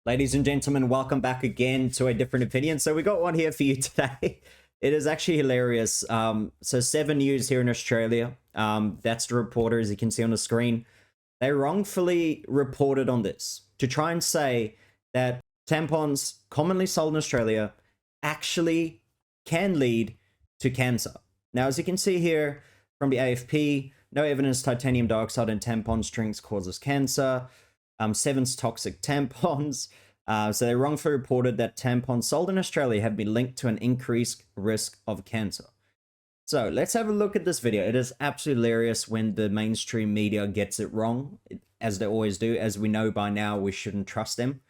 Ladies and gentlemen, welcome back again to a different opinion. So we got one here for you today. It is actually hilarious. So 7 News here in Australia, that's the reporter, as you can see on the screen. They wrongfully reported on this to try and say that tampons commonly sold in Australia actually can lead to cancer. Now, as you can see here from the AFP, no evidence titanium dioxide in tampons drinks causes cancer. 7's toxic tampons. So they wrongfully reported that tampons sold in Australia have been linked to an increased risk of cancer. So let's have a look at this video. It is absolutely hilarious when the mainstream media gets it wrong, as they always do. As we know by now, we shouldn't trust them.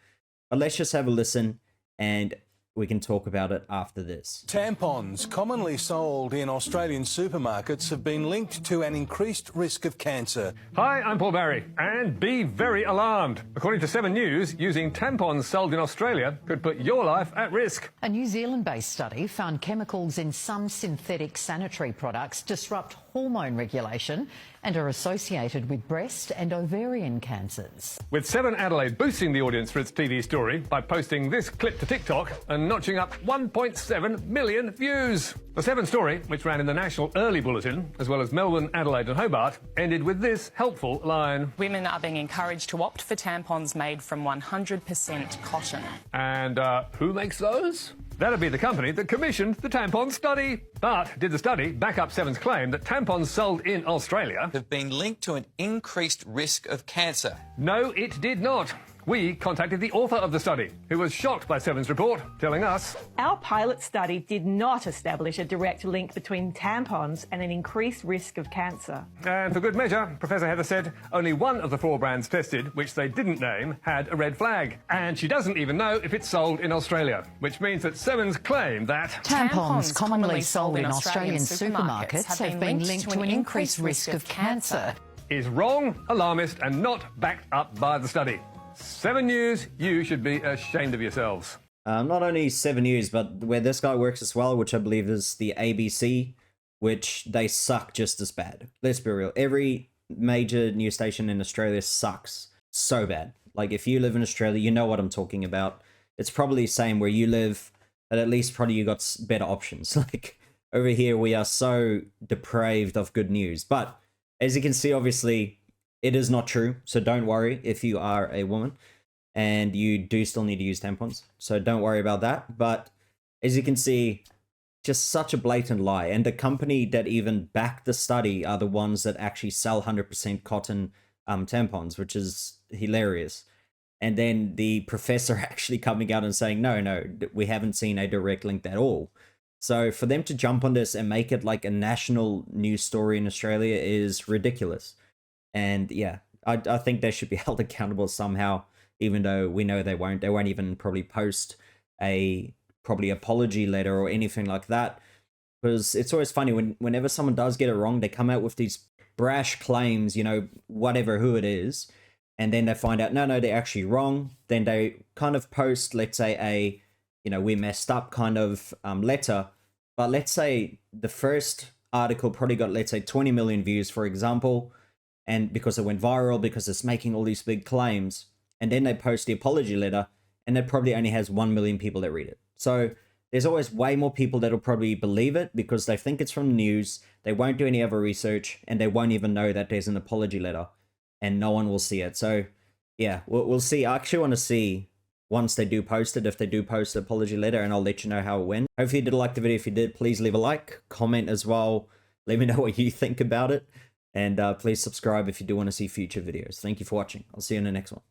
But let's just have a listen and we can talk about it after this. Tampons commonly sold in Australian supermarkets have been linked to an increased risk of cancer. Hi, I'm Paul Barry, and be very alarmed. According to 7 News, using tampons sold in Australia could put your life at risk. A New Zealand-based study found chemicals in some synthetic sanitary products disrupt hormone regulation and are associated with breast and ovarian cancers. With 7 Adelaide boosting the audience for its TV story by posting this clip to TikTok and notching up 1.7 million views. The 7 story, which ran in the National Early Bulletin, as well as Melbourne, Adelaide and Hobart, ended with this helpful line. Women are being encouraged to opt for tampons made from 100% cotton. And who makes those? That'd be the company that commissioned the tampon study. But did the study back up 7's claim that tampons sold in Australia have been linked to an increased risk of cancer? No, it did not. We contacted the author of the study, who was shocked by 7's report, telling us, our pilot study did not establish a direct link between tampons and an increased risk of cancer. And for good measure, Professor Heather said only one of the 4 brands tested, which they didn't name, had a red flag. And she doesn't even know if it's sold in Australia, which means that 7's claim that tampons commonly sold in Australian supermarkets have been linked to an increased risk of cancer is wrong, alarmist, and not backed up by the study. 7 News, you should be ashamed of yourselves. Not only 7 News, but where this guy works as well, which I believe is the ABC, which they suck just as bad. Let's be real. Every major news station in Australia sucks so bad. Like, if you live in Australia, you know what I'm talking about. It's probably the same where you live, but at least probably you got better options. Like, over here, we are so depraved of good news. But, as you can see, obviously, it is not true, so don't worry if you are a woman and you do still need to use tampons. So don't worry about that. But as you can see, just such a blatant lie. And the company that even backed the study are the ones that actually sell 100% cotton tampons, which is hilarious. And then the professor actually coming out and saying, no, we haven't seen a direct link at all. So for them to jump on this and make it like a national news story in Australia is ridiculous. And yeah, I think they should be held accountable somehow, even though we know they won't. They won't even probably post a probably apology letter or anything like that. Because it's always funny whenever someone does get it wrong, they come out with these brash claims, you know, whatever who it is. And then they find out, no, they're actually wrong. Then they kind of post, let's say, a, you know, we messed up kind of letter. But let's say the first article probably got, let's say, 20 million views, for example. And because it went viral, because it's making all these big claims, and then they post the apology letter, and it probably only has 1 million people that read it. So there's always way more people that'll probably believe it because they think it's from the news, they won't do any other research, and they won't even know that there's an apology letter, and no one will see it. So yeah, we'll see. I actually want to see once they do post it, if they do post the apology letter, and I'll let you know how it went. Hopefully you did like the video. If you did, please leave a like, comment as well. Let me know what you think about it. And please subscribe if you do want to see future videos. Thank you for watching. I'll see you in the next one.